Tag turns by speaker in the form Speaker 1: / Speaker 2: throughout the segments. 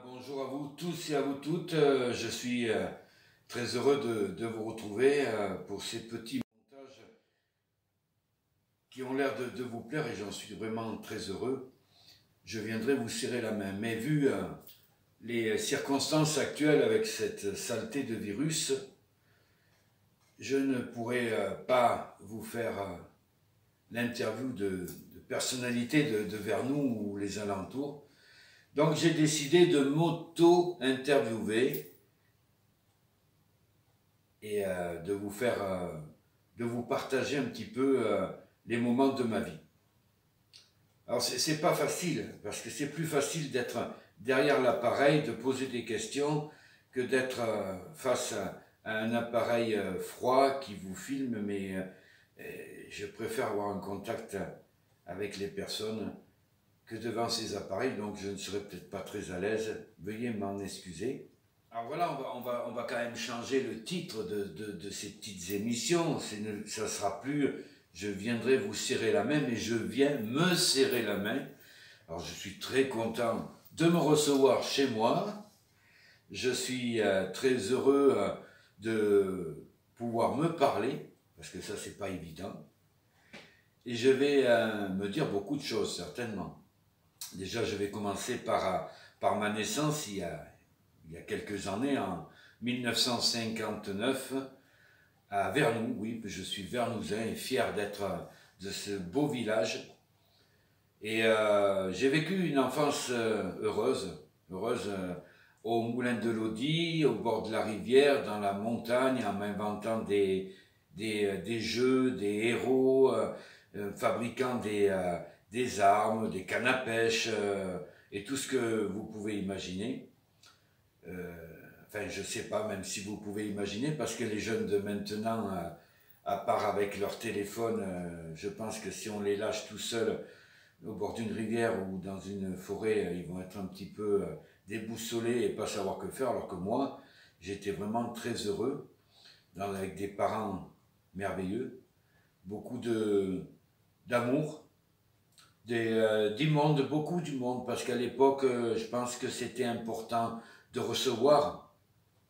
Speaker 1: Bonjour à vous tous et à vous toutes. Je suis très heureux de vous retrouver pour ces petits montages qui ont l'air de vous plaire et j'en suis vraiment très heureux. Je viendrai vous serrer la main. Mais vu les circonstances actuelles avec cette saleté de virus, je ne pourrai pas vous faire l'interview de personnalités de Vernoux ou les alentours. Donc j'ai décidé de m'auto-interviewer et de vous partager un petit peu les moments de ma vie. Alors c'est pas facile, parce que c'est plus facile d'être derrière l'appareil, de poser des questions, que d'être face à un appareil froid qui vous filme, mais je préfère avoir un contact avec les personnes que devant ces appareils, donc je ne serai peut-être pas très à l'aise, veuillez m'en excuser. Alors voilà, on va quand même changer le titre de ces petites émissions, ça sera plus « je viendrai vous serrer la main », mais « je viens me serrer la main ». Alors je suis très content de me recevoir chez moi, je suis très heureux de pouvoir me parler, parce que ça c'est pas évident, et je vais me dire beaucoup de choses certainement. Déjà, je vais commencer par ma naissance il y a quelques années, en 1959, à Vernoux. Oui, je suis vernousin et fier d'être de ce beau village. Et j'ai vécu une enfance heureuse au moulin de Lodi, au bord de la rivière, dans la montagne, en m'inventant des jeux, des héros, fabriquant des armes, des cannes à pêche et tout ce que vous pouvez imaginer. Enfin, je ne sais pas, même si vous pouvez imaginer, parce que les jeunes de maintenant, à part avec leur téléphone, je pense que si on les lâche tout seuls au bord d'une rivière ou dans une forêt, ils vont être un petit peu déboussolés et pas savoir que faire, alors que moi, j'étais vraiment très heureux, avec des parents merveilleux, beaucoup d'amour, du monde, beaucoup du monde, parce qu'à l'époque, je pense que c'était important de recevoir,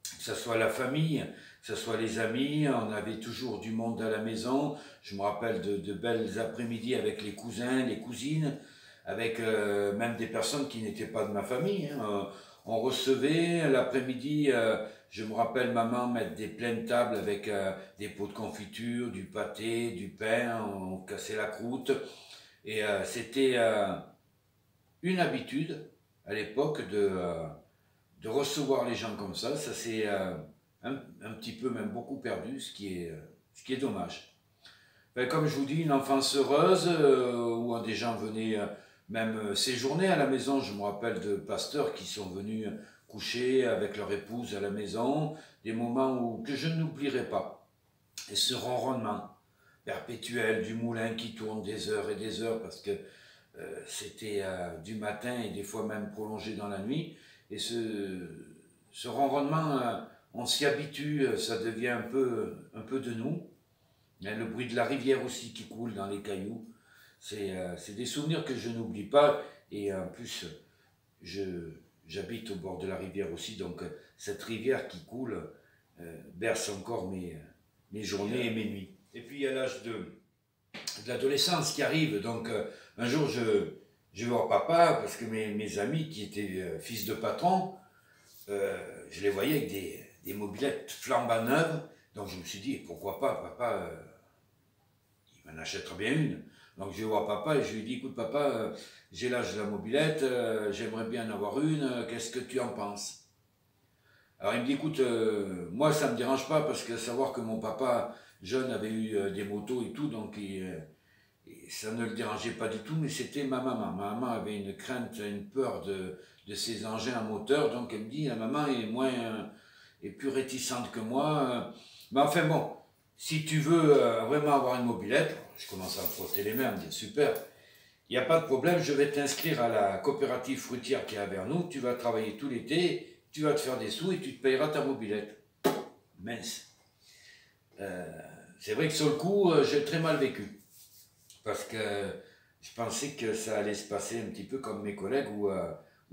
Speaker 1: que ce soit la famille, que ce soit les amis, on avait toujours du monde à la maison. Je me rappelle de belles après-midi avec les cousins, les cousines, avec même des personnes qui n'étaient pas de ma famille. On recevait l'après-midi, je me rappelle maman mettre des pleines tables avec des pots de confiture, du pâté, du pain, on cassait la croûte. Et c'était une habitude à l'époque de recevoir les gens comme ça. Ça s'est un petit peu, même beaucoup perdu, ce qui est dommage. Ben, comme je vous dis, une enfance heureuse où des gens venaient même séjourner à la maison. Je me rappelle de pasteurs qui sont venus coucher avec leur épouse à la maison, des moments que je n'oublierai pas. Et ce ronronnement perpétuel du moulin qui tourne des heures et des heures, parce que c'était du matin et des fois même prolongé dans la nuit. Et ce ronronnement, on s'y habitue, ça devient un peu de nous. Il y a le bruit de la rivière aussi qui coule dans les cailloux. C'est des souvenirs que je n'oublie pas. Et en plus, j'habite au bord de la rivière aussi, donc cette rivière qui coule berce encore mes journées et mes nuits. Et puis il y a l'âge de l'adolescence qui arrive, donc un jour je vais voir papa, parce que mes amis qui étaient fils de patron, je les voyais avec des mobylettes flambant neuves, donc je me suis dit, pourquoi pas, papa, il m'en achètera bien une. Donc je vais voir papa et je lui dis, écoute papa, j'ai l'âge de la mobylette, j'aimerais bien en avoir une, qu'est-ce que tu en penses? Alors il me dit, écoute, moi ça me dérange pas, parce que savoir que mon papa jeune avait eu des motos et tout, donc et ça ne le dérangeait pas du tout, mais c'était ma maman. Ma maman avait une crainte, une peur de ces engins à moteur, donc elle me dit, la maman est plus réticente que moi. Mais enfin bon, si tu veux vraiment avoir une mobylette, je commence à me frotter les mains, à me dire, super, il n'y a pas de problème, je vais t'inscrire à la coopérative fruitière qui est à Vernoux, tu vas travailler tout l'été, tu vas te faire des sous et tu te payeras ta mobylette. Mince. C'est vrai que sur le coup, j'ai très mal vécu. Parce que je pensais que ça allait se passer un petit peu comme mes collègues, où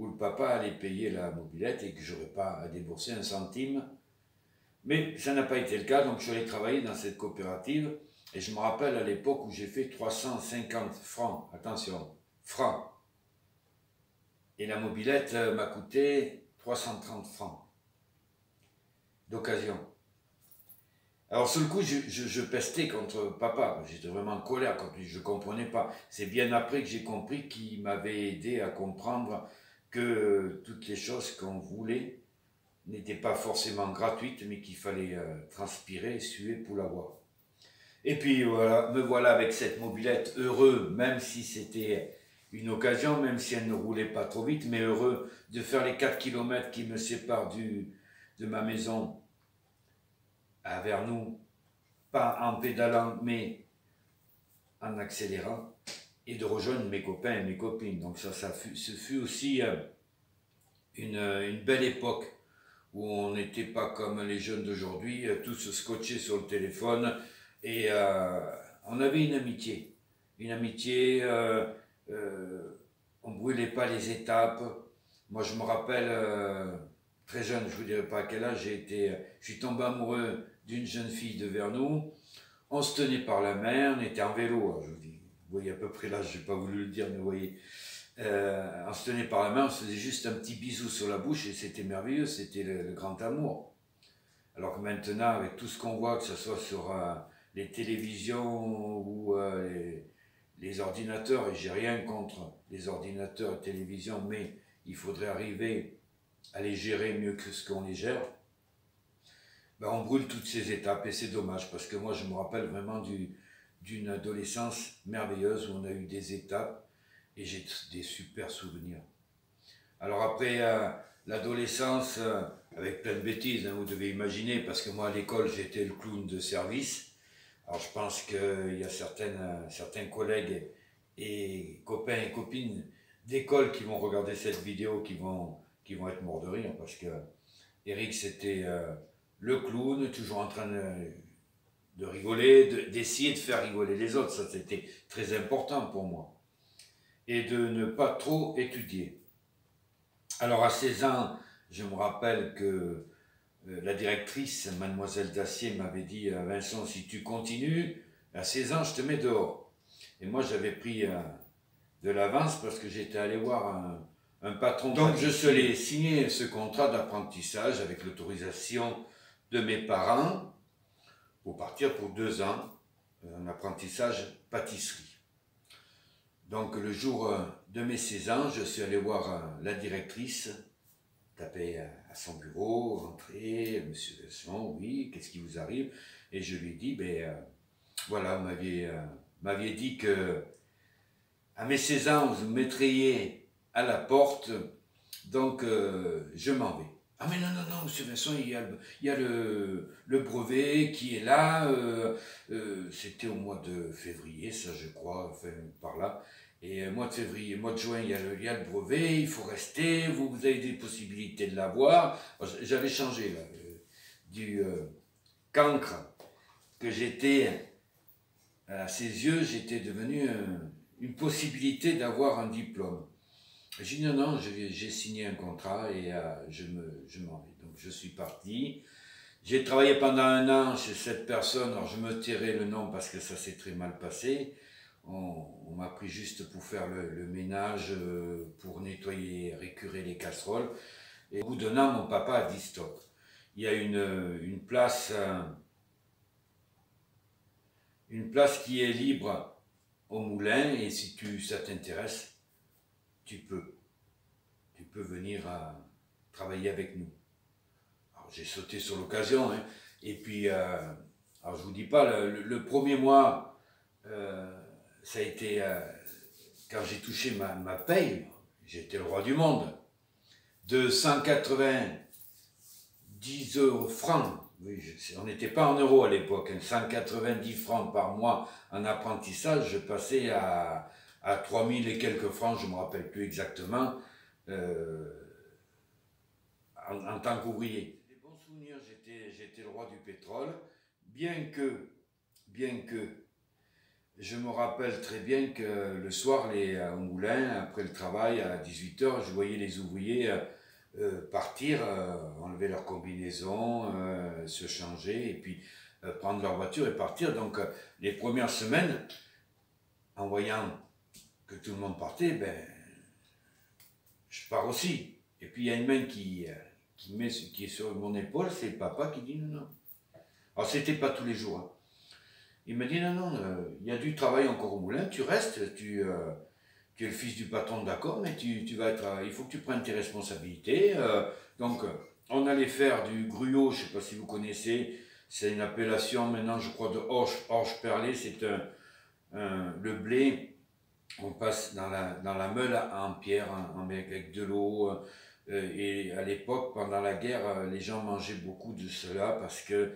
Speaker 1: où le papa allait payer la mobilette et que je n'aurais pas à débourser un centime. Mais ça n'a pas été le cas, donc je suis allé travailler dans cette coopérative et je me rappelle à l'époque où j'ai fait 350 francs, attention, francs. Et la mobilette m'a coûté 330 francs d'occasion. Alors sur le coup, je pestais contre papa, j'étais vraiment en colère contre lui, je ne comprenais pas. C'est bien après que j'ai compris qu'il m'avait aidé à comprendre que toutes les choses qu'on voulait n'étaient pas forcément gratuites, mais qu'il fallait transpirer et suer pour l'avoir. Et puis voilà, me voilà avec cette mobilette, heureux, même si c'était une occasion, même si elle ne roulait pas trop vite, mais heureux de faire les 4 kilomètres qui me séparent de ma maison à Vernoux, pas en pédalant, mais en accélérant, et de rejoindre mes copains et mes copines. Donc ce fut aussi une belle époque où on n'était pas comme les jeunes d'aujourd'hui, tous scotchés sur le téléphone, et on avait une amitié. Une amitié, on ne brûlait pas les étapes. Moi je me rappelle, très jeune, je ne vous dirai pas à quel âge, je suis tombé amoureux d'une jeune fille de Vernoux. On se tenait par la main, on était en vélo, hein, je vous dis. Vous voyez à peu près l'âge, je n'ai pas voulu le dire, mais vous voyez. On se tenait par la main, on se faisait juste un petit bisou sur la bouche et c'était merveilleux, c'était le grand amour. Alors que maintenant, avec tout ce qu'on voit, que ce soit sur les télévisions ou les ordinateurs, et j'ai rien contre les ordinateurs et télévisions, mais il faudrait arriver à les gérer mieux que ce qu'on les gère. Ben, on brûle toutes ces étapes et c'est dommage parce que moi je me rappelle vraiment d'une adolescence merveilleuse où on a eu des étapes et j'ai des super souvenirs. Alors après l'adolescence, avec plein de bêtises, hein, vous devez imaginer, parce que moi à l'école j'étais le clown de service. Alors je pense qu'il y a certains collègues et copains et copines d'école qui vont regarder cette vidéo, qui vont être morts de rire, parce que Eric c'était le clown, toujours en train de rigoler, d'essayer de faire rigoler les autres, ça c'était très important pour moi. Et de ne pas trop étudier. Alors à 16 ans, je me rappelle que la directrice, mademoiselle Dacier, m'avait dit « Vincent, si tu continues, à 16 ans, je te mets dehors. » Et moi, j'avais pris de l'avance parce que j'étais allé voir un patron. Donc je suis allé signer ce contrat d'apprentissage avec l'autorisation de mes parents pour partir pour 2 ans, un apprentissage pâtisserie. Donc le jour de mes 16 ans, je suis allé voir la directrice, taper à son bureau, rentrer, monsieur Vincent, oui, qu'est-ce qui vous arrive? Et je lui ai dit, voilà, vous m'aviez dit que à mes 16 ans, vous me mettriez à la porte, donc je m'en vais. Ah mais non, non, non, monsieur Vincent, il y a le brevet qui est là, c'était au mois de février, ça je crois, enfin par là. Et mois de février, mois de juin, il y a le brevet, il faut rester, vous avez des possibilités de l'avoir. J'avais changé là, du cancre que j'étais à ses yeux, j'étais devenu une possibilité d'avoir un diplôme. J'ai dit non, non, j'ai signé un contrat et je m'en vais. Donc je suis parti. J'ai travaillé pendant 1 an chez cette personne, alors je me tairai le nom parce que ça s'est très mal passé. On m'a pris juste pour faire le ménage, pour nettoyer, récurer les casseroles. Et au bout d'1 an, mon papa a dit stop. Il y a une place qui est libre au moulin et si ça t'intéresse, tu peux venir travailler avec nous. Alors j'ai sauté sur l'occasion, hein, et puis, alors je vous dis pas, le premier mois, ça a été, quand j'ai touché ma paye, j'étais le roi du monde, de 190 francs, oui, on n'était pas en euros à l'époque, hein, 190 francs par mois en apprentissage, je passais à 3000 et quelques francs, je ne me rappelle plus exactement, en tant qu'ouvrier. Des bons souvenirs, j'étais le roi du pétrole, bien que je me rappelle très bien que le soir, au moulin, après le travail, à 18 h, je voyais les ouvriers partir, enlever leur combinaison, se changer, et puis prendre leur voiture et partir. Donc, les premières semaines, en voyant que tout le monde partait, ben, je pars aussi. Et puis, il y a une main qui est sur mon épaule, c'est le papa qui dit non, non. Alors, c'était pas tous les jours, hein. Il me dit non, non, il y a du travail encore au moulin, tu restes, tu es le fils du patron, d'accord, mais tu vas être, il faut que tu prennes tes responsabilités. Donc, on allait faire du gruau, je ne sais pas si vous connaissez, c'est une appellation maintenant, je crois, de orge perlé, c'est le blé, on passe dans la meule en pierre, avec de l'eau. Et à l'époque, pendant la guerre, les gens mangeaient beaucoup de cela parce que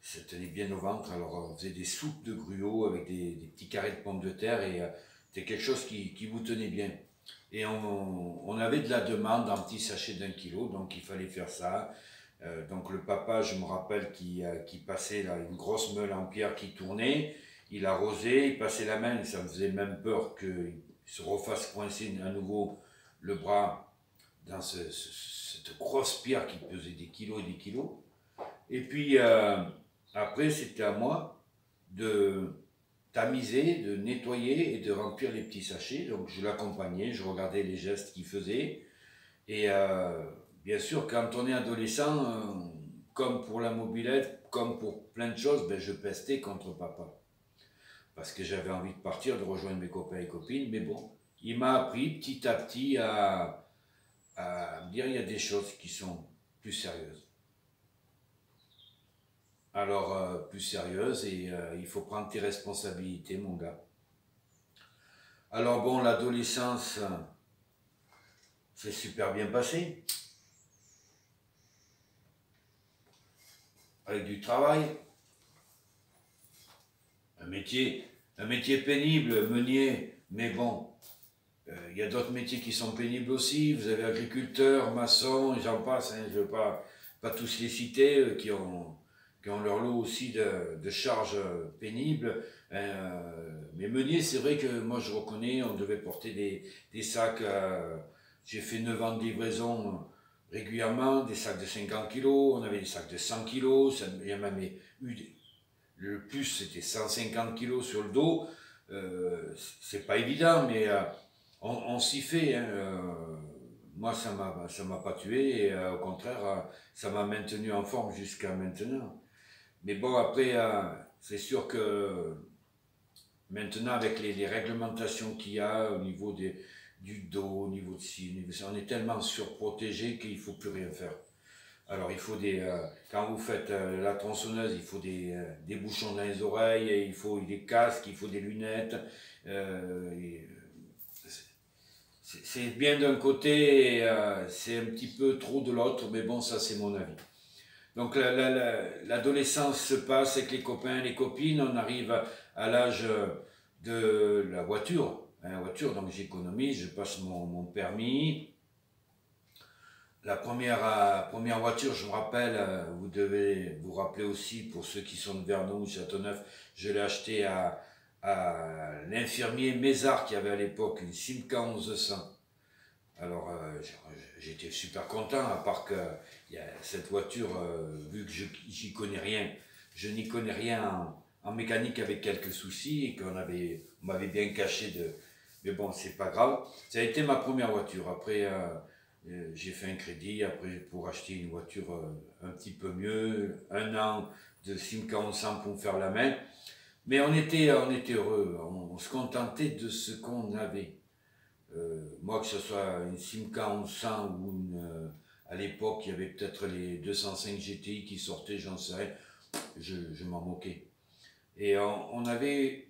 Speaker 1: ça tenait bien au ventre. Alors on faisait des soupes de gruau avec des petits carrés de pommes de terre et c'était quelque chose qui vous tenait bien. Et on avait de la demande en petits sachets d'1 kilo, donc il fallait faire ça. Donc le papa, je me rappelle, qui passait là, une grosse meule en pierre qui tournait, il arrosait, il passait la main, et ça me faisait même peur qu'il se refasse coincer à nouveau le bras dans cette grosse pierre qui pesait des kilos et des kilos. Et puis après, c'était à moi de tamiser, de nettoyer et de remplir les petits sachets. Donc je l'accompagnais, je regardais les gestes qu'il faisait. Et bien sûr, quand on est adolescent, comme pour la mobilette, comme pour plein de choses, ben, je pestais contre papa. Parce que j'avais envie de partir, de rejoindre mes copains et copines. Mais bon, il m'a appris petit à petit à me dire il y a des choses qui sont plus sérieuses. Alors, plus sérieuses, et il faut prendre tes responsabilités, mon gars. Alors bon, l'adolescence, c'est super bien passé. Avec du travail, un métier pénible, meunier, mais bon, il y a d'autres métiers qui sont pénibles aussi. Vous avez agriculteur, maçon, et j'en passe, hein, je ne veux pas tous les citer, qui ont leur lot aussi de charges pénibles. Mais meunier, c'est vrai que moi je reconnais, on devait porter des sacs. J'ai fait 9 ans de livraison régulièrement, des sacs de 50 kilos, on avait des sacs de 100 kilos, il y a même eu le plus c'était 150 kilos sur le dos. C'est pas évident, mais on s'y fait, hein. Moi, ça m'a pas tué, et au contraire, ça m'a maintenu en forme jusqu'à maintenant. Mais bon, après, c'est sûr que maintenant, avec les réglementations qu'il y a au niveau du dos, au niveau de ci, au niveau de ça, on est tellement surprotégé qu'il ne faut plus rien faire. Alors, il faut quand vous faites la tronçonneuse, il faut des bouchons dans les oreilles, et il faut des casques, il faut des lunettes. C'est bien d'un côté, et c'est un petit peu trop de l'autre, mais bon, ça c'est mon avis. Donc l'adolescence se passe avec les copains, les copines, on arrive à l'âge de la voiture. La voiture, donc j'économise, je passe mon permis. La première voiture, je me rappelle, vous devez vous rappeler aussi, pour ceux qui sont de Vernou, Châteauneuf, je l'ai acheté à l'infirmier Mézard qui avait à l'époque une Simca 1100. Alors j'étais super content, à part que cette voiture, vu que j'y connais rien, je n'y connais rien en mécanique, avec quelques soucis, et on m'avait bien caché de... Mais bon, c'est pas grave. Ça a été ma première voiture. Après, j'ai fait un crédit après pour acheter une voiture un petit peu mieux, 1 an de Simca 1100 pour me faire la main. Mais on était heureux, on se contentait de ce qu'on avait. Moi, que ce soit une Simca 1100 ou à l'époque, il y avait peut-être les 205 GTI qui sortaient, j'en sais rien, je m'en moquais. Et on avait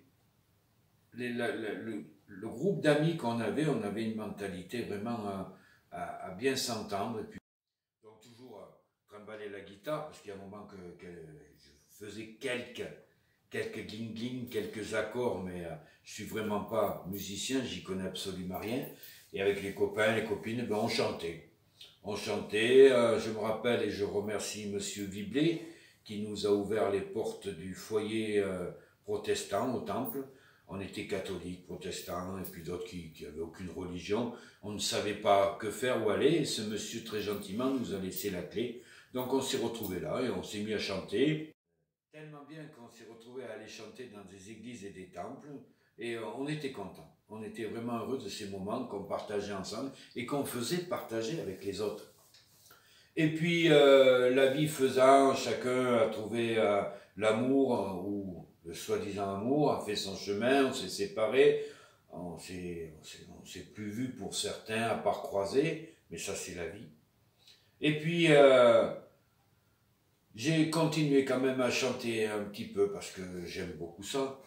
Speaker 1: le groupe d'amis qu'on avait, on avait une mentalité vraiment à bien s'entendre. Et puis, donc toujours trimballer la guitare, parce qu'il y a un moment que je faisais quelques gling-gling, quelques accords, mais je suis vraiment pas musicien, j'y connais absolument rien. Et avec les copains, les copines, ben on chantait. On chantait, je me rappelle, et je remercie Monsieur Viblet, qui nous a ouvert les portes du foyer protestant au temple. On était catholiques, protestants, et puis d'autres qui n'avaient aucune religion. On ne savait pas que faire, où aller, et ce monsieur très gentiment nous a laissé la clé. Donc on s'est retrouvés là, et on s'est mis à chanter. Tellement bien qu'on s'est retrouvés à aller chanter dans des églises et des temples, et on était contents. On était vraiment heureux de ces moments qu'on partageait ensemble, et qu'on faisait partager avec les autres. Et puis, la vie faisant, chacun a trouvé l'amour, ou le soi-disant amour, a fait son chemin, on s'est séparés, on s'est plus vu pour certains, à part croiser, mais ça c'est la vie. Et puis, j'ai continué quand même à chanter un petit peu, parce que j'aime beaucoup ça.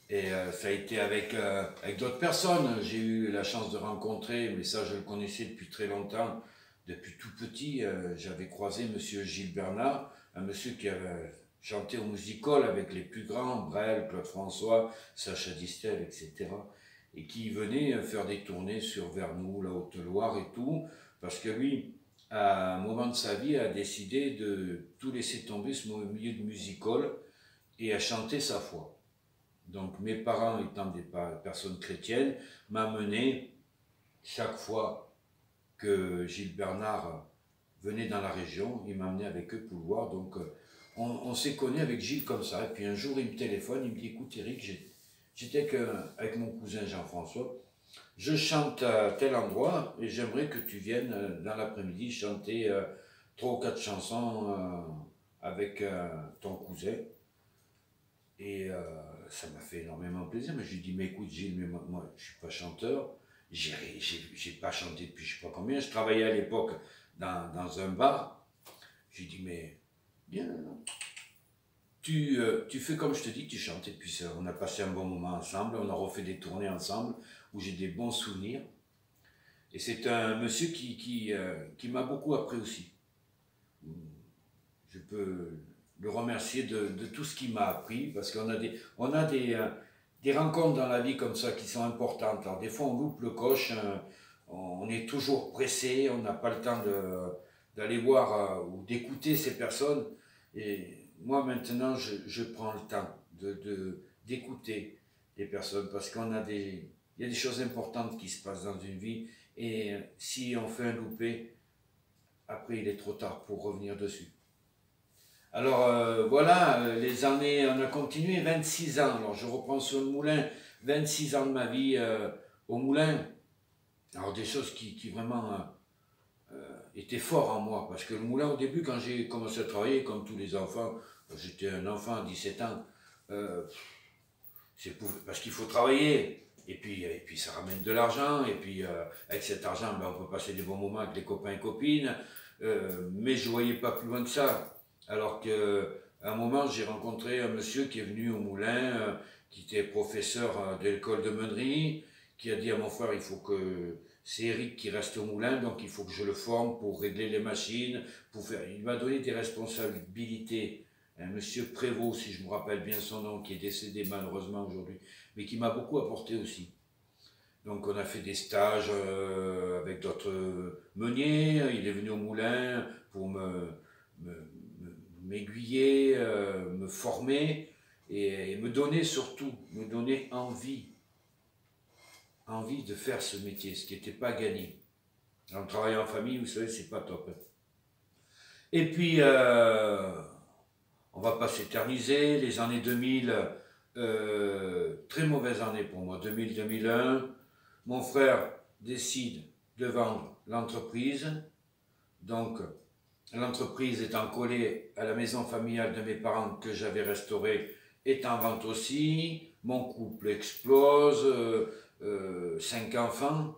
Speaker 1: Et ça a été avec d'autres personnes. J'ai eu la chance de rencontrer, mais ça je le connaissais depuis très longtemps, depuis tout petit. J'avais croisé monsieur Gilles Bernard, un monsieur qui avait chanté au music-hall avec les plus grands, Brel, Claude François, Sacha Distel, etc. Et qui venait faire des tournées sur Vernoux, la Haute-Loire et tout, parce que lui, à un moment de sa vie, a décidé de tout laisser tomber ce milieu de music-hall et a chanté sa foi. Donc mes parents, étant des personnes chrétiennes, m'amenaient chaque fois que Gilles Bernard venait dans la région, ils m'amenaient avec eux pour le voir. Donc on s'est connus avec Gilles comme ça. Et puis un jour il me téléphone, il me dit écoute Eric, j'étais avec mon cousin Jean-François, je chante à tel endroit et j'aimerais que tu viennes dans l'après-midi chanter 3 ou 4 chansons avec ton cousin. Et ça m'a fait énormément plaisir, mais je lui ai dit, mais écoute Gilles, mais moi je suis pas chanteur, j'ai pas chanté depuis je sais pas combien, je travaillais à l'époque dans un bar, je lui ai dit, mais bien, tu fais comme je te dis, tu chantes, et puis ça, on a passé un bon moment ensemble, on a refait des tournées ensemble, où j'ai des bons souvenirs, et c'est un monsieur qui m'a beaucoup appris aussi. Je peux le remercier de tout ce qu'il m'a appris, parce qu'on a des rencontres dans la vie comme ça qui sont importantes. Alors des fois on loupe le coche, on est toujours pressé, on n'a pas le temps d'aller voir ou d'écouter ces personnes. Et moi maintenant je prends le temps d'écouter les personnes, parce il y a des choses importantes qui se passent dans une vie, et si on fait un loupé, après il est trop tard pour revenir dessus. Alors voilà, les années, on a continué 26 ans. Alors je reprends sur le moulin, 26 ans de ma vie au moulin. Alors des choses qui vraiment étaient fortes en moi. Parce que le moulin, au début, quand j'ai commencé à travailler, comme tous les enfants, j'étais un enfant à 17 ans, parce qu'il faut travailler. Et puis ça ramène de l'argent. Et puis avec cet argent, ben, on peut passer des bons moments avec les copains et copines. Mais je ne voyais pas plus loin que ça. Alors qu'à un moment, j'ai rencontré un monsieur qui est venu au moulin, qui était professeur de l'école de meunerie, qui a dit à mon frère, c'est Eric qui reste au moulin, donc il faut que je le forme pour régler les machines, Il m'a donné des responsabilités. Un monsieur Prévost, si je me rappelle bien son nom, qui est décédé malheureusement aujourd'hui, mais qui m'a beaucoup apporté aussi. Donc on a fait des stages avec d'autres meuniers, il est venu au moulin pour m'aiguiller, me former, et me donner surtout, me donner envie de faire ce métier, ce qui n'était pas gagné. Dans le travail en famille, vous savez, c'est pas top. Et puis, on va pas s'éterniser, les années 2000, très mauvaise année pour moi, 2000-2001, mon frère décide de vendre l'entreprise, donc l'entreprise étant collée à la maison familiale de mes parents que j'avais restaurée est en vente aussi, mon couple explose, 5 enfants,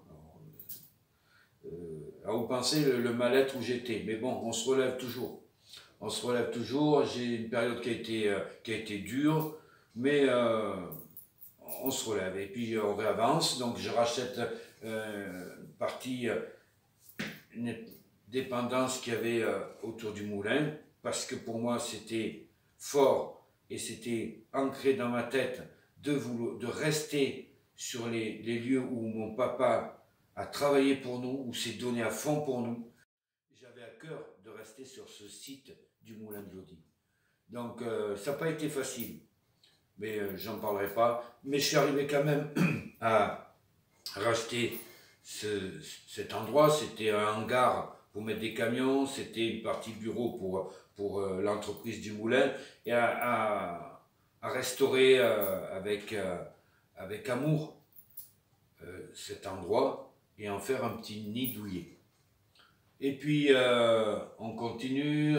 Speaker 1: à vous penser le mal-être où j'étais, mais bon, on se relève toujours. On se relève toujours, j'ai une période qui a été dure, mais on se relève, et puis on réavance, donc je rachète une partie, une dépendance qu'il y avait autour du moulin, parce que pour moi c'était fort, et c'était ancré dans ma tête de rester sur les lieux où mon papa a travaillé pour nous, où s'est donné à fond pour nous. J'avais à cœur de rester sur ce site du Moulin de Lodi. Donc ça n'a pas été facile. mais j'en parlerai pas. Mais je suis arrivé quand même à racheter cet endroit. C'était un hangar pour mettre des camions, c'était une partie bureau pour l'entreprise du moulin, et à restaurer avec amour cet endroit et en faire un petit nid douillet. Et puis on continue,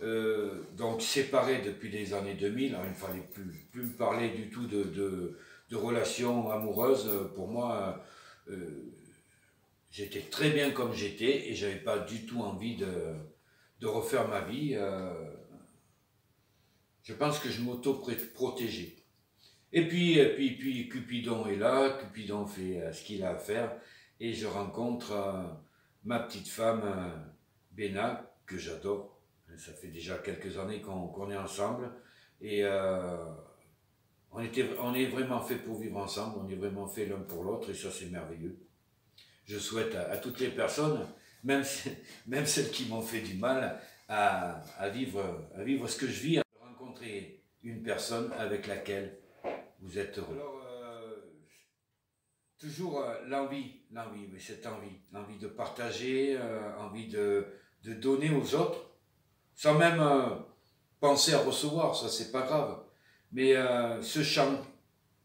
Speaker 1: donc séparés depuis les années 2000, alors il ne fallait plus me parler du tout de relations amoureuses. Pour moi, j'étais très bien comme j'étais et j'avais pas du tout envie de refaire ma vie. Je pense que je m'auto-protégeais. Et puis Cupidon est là, Cupidon fait ce qu'il a à faire, et je rencontre ma petite femme, Béna, que j'adore. Ça fait déjà quelques années qu'on est ensemble, et on est vraiment fait pour vivre ensemble, on est vraiment fait l'un pour l'autre, et ça c'est merveilleux. Je souhaite à toutes les personnes, même, même celles qui m'ont fait du mal, à vivre ce que je vis, de rencontrer une personne avec laquelle vous êtes heureux. Alors, toujours oui, cette l'envie de partager, envie de donner aux autres, sans même penser à recevoir, ça c'est pas grave. Mais ce chant,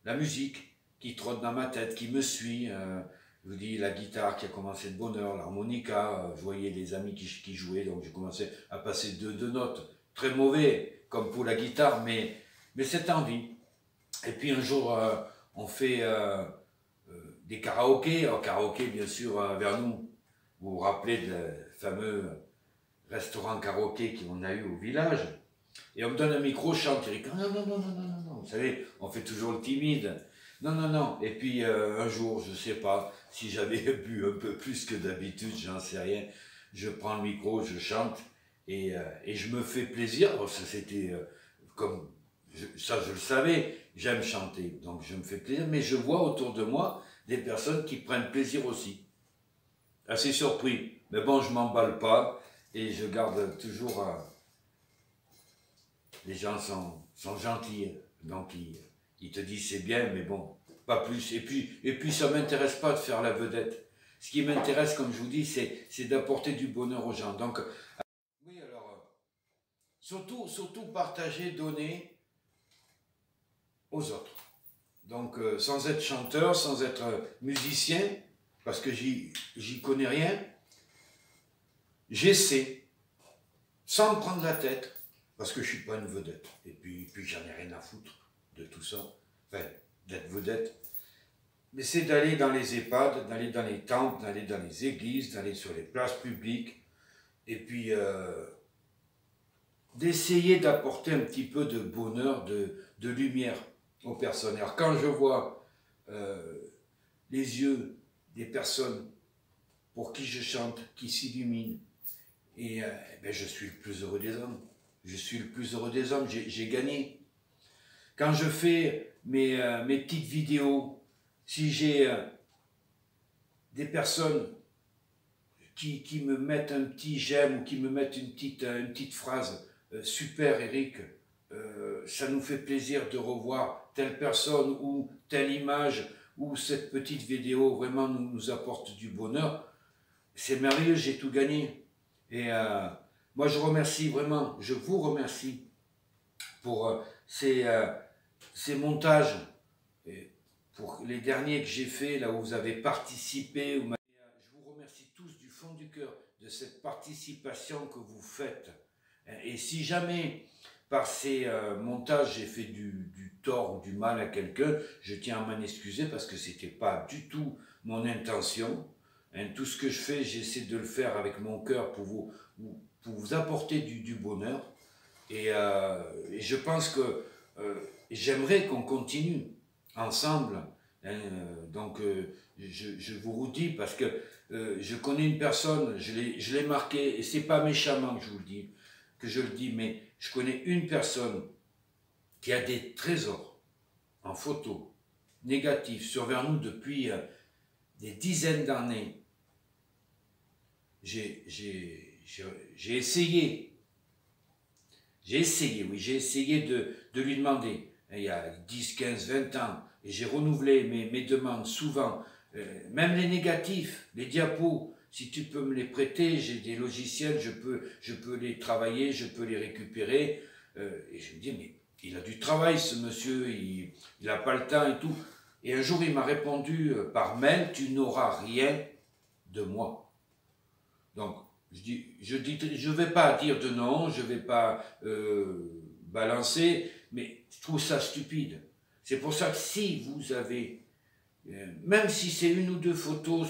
Speaker 1: la musique qui trotte dans ma tête, qui me suit, je vous dis la guitare qui a commencé de bonne heure, l'harmonica, je voyais les amis qui jouaient, donc j'ai commencé à passer deux notes, très mauvais comme pour la guitare, mais cette envie. Et puis un jour, on fait des karaokés. Alors karaoké, bien sûr, vers nous. Vous vous rappelez de fameux restaurant karaoké qu'on a eu au village. Et on me donne un micro, je chante, Eric. Non, non, non, non, non, non, non. Vous savez, on fait toujours le timide. Non, non, non. Et puis un jour, je sais pas, si j'avais bu un peu plus que d'habitude, j'en sais rien. Je prends le micro, je chante et je me fais plaisir. C'était comme ça, je le savais, j'aime chanter, donc je me fais plaisir, mais je vois autour de moi des personnes qui prennent plaisir aussi. Assez surpris, mais bon, je m'emballe pas et je garde toujours. Les gens sont gentils, donc ils te disent c'est bien, mais bon, pas plus. Et puis ça m'intéresse pas de faire la vedette. Ce qui m'intéresse, comme je vous dis, c'est d'apporter du bonheur aux gens. Donc, oui, alors, surtout partager, donner aux autres. Donc, sans être chanteur, sans être musicien, parce que j'y connais rien, j'essaie, sans me prendre la tête, parce que je suis pas une vedette. Et puis j'en ai rien à foutre de tout ça, enfin, d'être vedette. Mais c'est d'aller dans les EHPAD, d'aller dans les temples, d'aller dans les églises, d'aller sur les places publiques, et puis d'essayer d'apporter un petit peu de bonheur, de lumière aux personnes. Alors quand je vois les yeux des personnes pour qui je chante, qui s'illuminent, et ben je suis le plus heureux des hommes. Je suis le plus heureux des hommes, j'ai gagné. Quand je fais mes petites vidéos, si j'ai des personnes qui me mettent un petit j'aime ou qui me mettent une petite phrase, super Eric, ça nous fait plaisir de revoir telle personne ou telle image ou cette petite vidéo vraiment nous apporte du bonheur. C'est merveilleux, j'ai tout gagné. Et moi je remercie vraiment, je vous remercie pour ces montages, et pour les derniers que j'ai faits, là où vous avez participé. Je vous remercie tous du fond du cœur de cette participation que vous faites. Et si jamais par ces montages j'ai fait du tort ou du mal à quelqu'un, je tiens à m'en excuser parce que c'était pas du tout mon intention. Tout ce que je fais, j'essaie de le faire avec mon cœur pour vous apporter du bonheur. Et je pense que j'aimerais qu'on continue ensemble. Donc je vous redis parce que je connais une personne, je l'ai marqué, et c'est pas méchamment que je vous le dis, que je le dis, mais je connais une personne qui a des trésors en photo négatifs sur Vernou depuis des dizaines d'années. J'ai essayé de lui demander, il y a 10, 15, 20 ans, et j'ai renouvelé mes demandes souvent, même les négatifs, les diapos, si tu peux me les prêter, j'ai des logiciels, je peux les travailler, je peux les récupérer. Et je me dis, mais il a du travail ce monsieur, il n'a pas le temps et tout. Et un jour il m'a répondu par mail, tu n'auras rien de moi. Donc je vais pas dire de non, je vais pas balancer, mais je trouve ça stupide. C'est pour ça que si vous avez, même si c'est une ou deux photos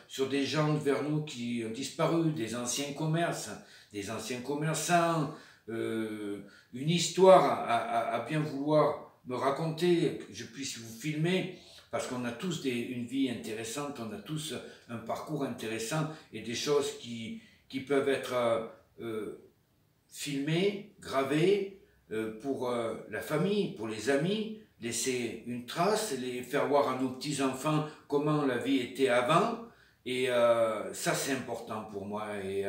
Speaker 1: sur des gens de Vernoux qui ont disparu, des anciens commerces, des anciens commerçants, une histoire à bien vouloir me raconter, que je puisse vous filmer, parce qu'on a tous une vie intéressante, on a tous un parcours intéressant et des choses qui peuvent être filmées, gravées pour la famille, pour les amis, laisser une trace, les faire voir à nos petits-enfants comment la vie était avant. Et ça, c'est important pour moi. Et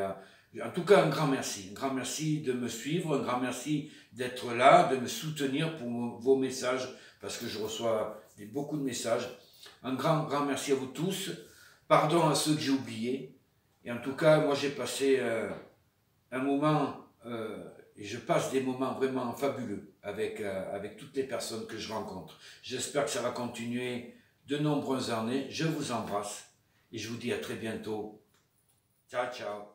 Speaker 1: en tout cas, un grand merci de me suivre, un grand merci d'être là, de me soutenir pour vos messages, parce que je reçois beaucoup de messages. Un grand merci à vous tous. Pardon à ceux que j'ai oubliés. Et en tout cas, moi j'ai passé un moment, et je passe des moments vraiment fabuleux avec toutes les personnes que je rencontre. J'espère que ça va continuer de nombreuses années. Je vous embrasse et je vous dis à très bientôt. Ciao, ciao.